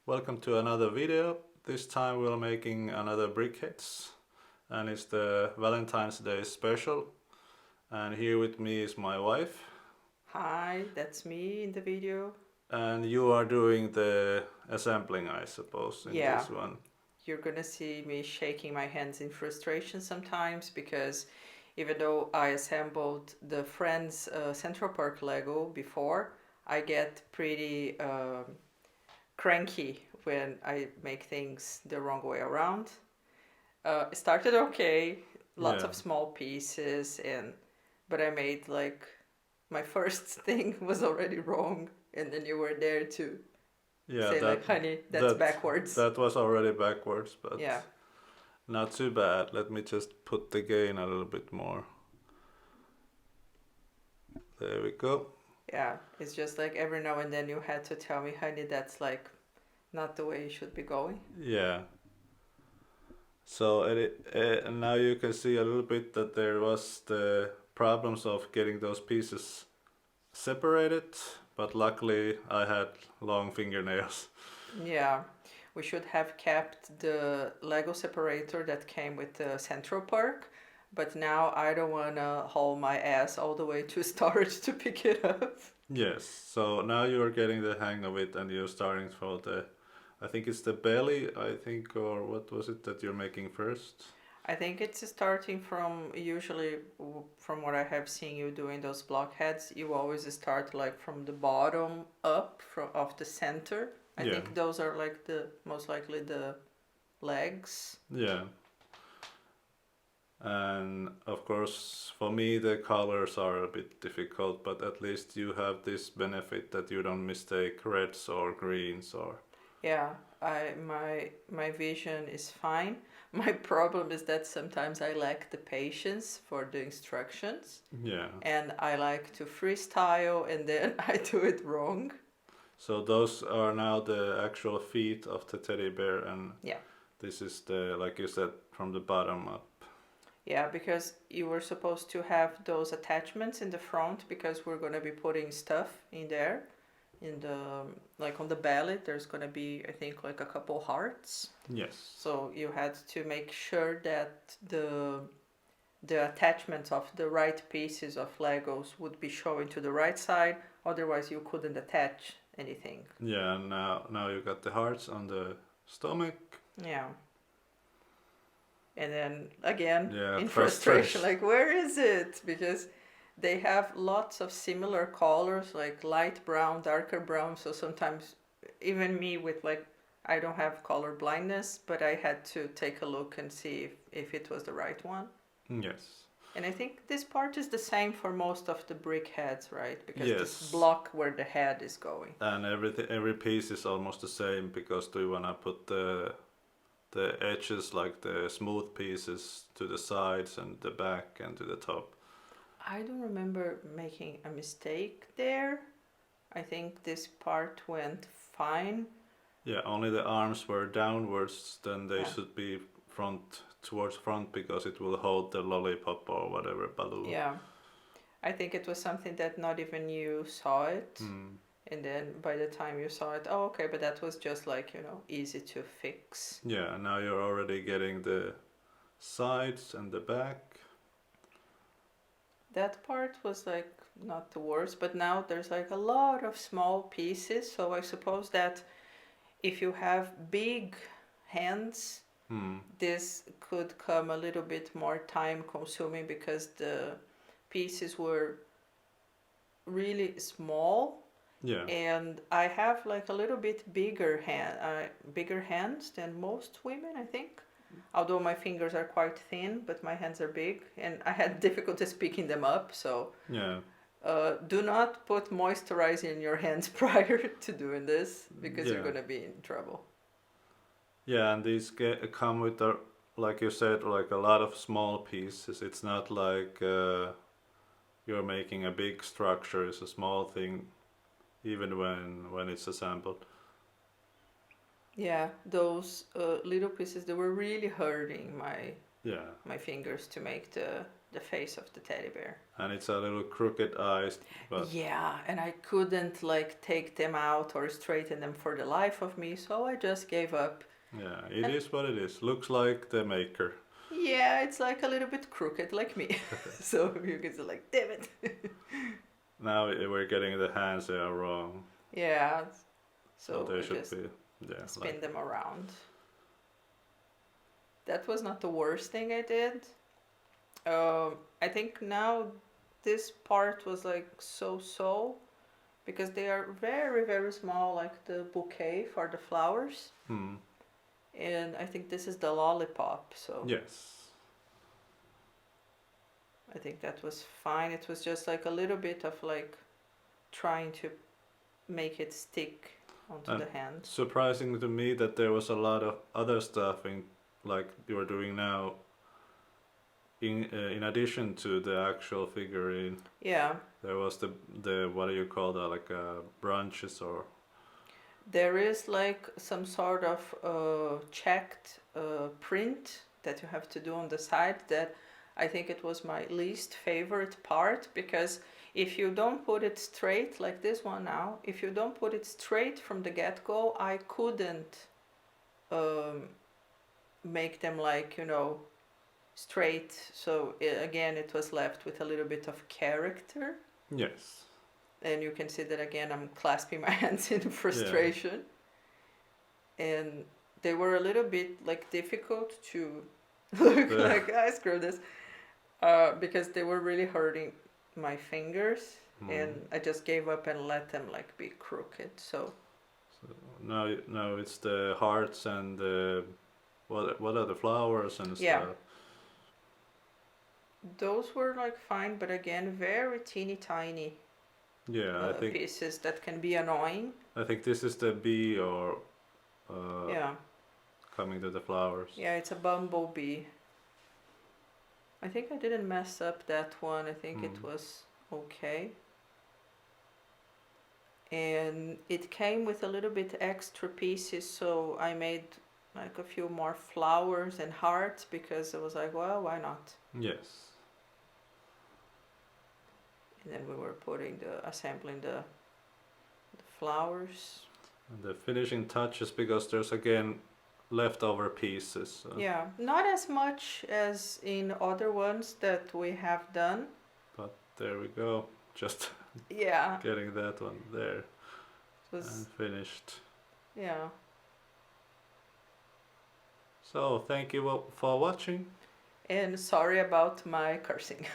Welcome to another video. This time we're making another briquettes and it's the Valentine's Day special. And here with me is my wife. Hi, that's me in the video. And you are doing the assembling, I suppose, in Yeah, this one. you're gonna see me shaking my hands in frustration sometimes because even though I assembled the Friends Central Park Lego before, I get pretty cranky when I make things the wrong way around. It started okay, lots Yeah, of small pieces, but I made like my first thing was already wrong, and then you were there to yeah, say that like, honey, that's that backwards. that was already backwards, but Yeah, not too bad. Let me just put the gain a little bit more. There we go. yeah. It's just like every now and then you had to tell me, honey, that's like not the way you should be going. Yeah. So now you can see a little bit that there was the problems of getting those pieces separated, but luckily I had long fingernails. Yeah, we should have kept the Lego separator that came with the Central Park, but now I don't wanna haul my ass all the way to storage to pick it up. Yes, so now you're getting the hang of it and you're starting for I think it's the belly, I think, or what was it that you're making first? I think it's starting from usually from what I have seen you doing those blockheads, you always start like from the bottom up from of the center. I Yeah, think those are like the most likely the legs. yeah. And of course, for me, the colors are a bit difficult, but at least you have this benefit that you don't mistake reds or greens or. Yeah, my vision is fine. My problem is that sometimes I lack the patience for the instructions Yeah. and I like to freestyle and then I do it wrong. So those are now the actual feet of the teddy bear, and Yeah. this is the, like you said, from the bottom up. Yeah, because you were supposed to have those attachments in the front because we're going to be putting stuff in there. In the like on the belly, there's going to be I think like a couple hearts. Yes. So you had to make sure that the attachments of the right pieces of Legos would be showing to the right side. Otherwise, you couldn't attach anything. Yeah, and now you got the hearts on the stomach. Yeah. And then again, Yeah, in frustration, frustration. like, where is it? Because they have lots of similar colors, like light brown, darker brown. So sometimes, even me with like, I don't have color blindness, but I had to take a look and see if it was the right one. Yes. And I think this part is the same for most of the brick heads, right? Because this Yes. block where the head is going. And every piece is almost the same because do you wanna put the edges, like the smooth pieces, to the sides and the back and to the top. I don't remember making a mistake there. I think this part went fine. Yeah, only the arms were downwards, then they Yeah. should be front towards front because it will hold the lollipop or whatever balloon. Yeah. I think it was something that not even you saw it. Hmm. And then by the time you saw it, oh, okay, but that was just like, easy to fix. Yeah, now you're already getting the sides and the back. That part was like not the worst, but now there's like a lot of small pieces. So I suppose that if you have big hands, Hmm. this could come a little bit more time consuming because the pieces were really small Yeah. and I have like a little bit bigger hands than most women, I think. Although my fingers are quite thin, but my hands are big, and I had difficulty picking them up. So, Yeah. do not put moisturizer in your hands prior to doing this because you're Yeah. gonna be in trouble. Yeah, and these come with like you said, like a lot of small pieces. It's not like you're making a big structure. It's a small thing, even when it's assembled. Yeah, those little pieces they were really hurting my Yeah. my fingers to make the face of the teddy bear. And it's a little crooked eyes, but Yeah, and I couldn't like take them out or straighten them for the life of me, so I just gave up. yeah, it And is what it is. Looks like the maker. yeah, it's like a little bit crooked like me. So you can say like, damn it. Now we're getting the hands they are wrong. Yeah, So so they I should just be, yeah, spin like, them around. That was not the worst thing I did. I think now this part was like so because they are very small, like the bouquet for the flowers. hmm, And I think this is the lollipop, so yes. I think that was fine. It was just like a little bit of like trying to make it stick onto And the hand. surprising to me that there was a lot of other stuff in, like you're doing now, in addition to the actual figurine. Yeah, There was the what do you call that, like branches or there is like some sort of checked print that you have to do on the side that I think it was my least favorite part because if you don't put it straight like this one now, if you don't put it straight from the get-go, I couldn't um, make them like, straight. So again, it was left with a little bit of character. yes, And you can see that again, I'm clasping my hands in yeah, frustration. And they were a little bit like difficult to look the, like I screwed this because they were really hurting my fingers. hmm. And I just gave up and let them like be crooked. So So now it's the hearts and the what are the flowers and yeah, stuff. those were like fine, but again, very teeny tiny Yeah, pieces that can be annoying. I think this is the bee or uh, Yeah, coming to the flowers. yeah, it's a bumblebee. I think I didn't mess up that one. I think it Hmm. was okay. And it came with a little bit extra pieces, so I made like a few more flowers and hearts because I was like, well, why not? Yes. And then we were assembling the flowers. And the finishing touches because there's again leftover pieces. Yeah, not as much as in other ones that we have done. But there we go. Just Yeah, getting that one there it was, and finished. yeah. So thank you for watching. And sorry about my cursing.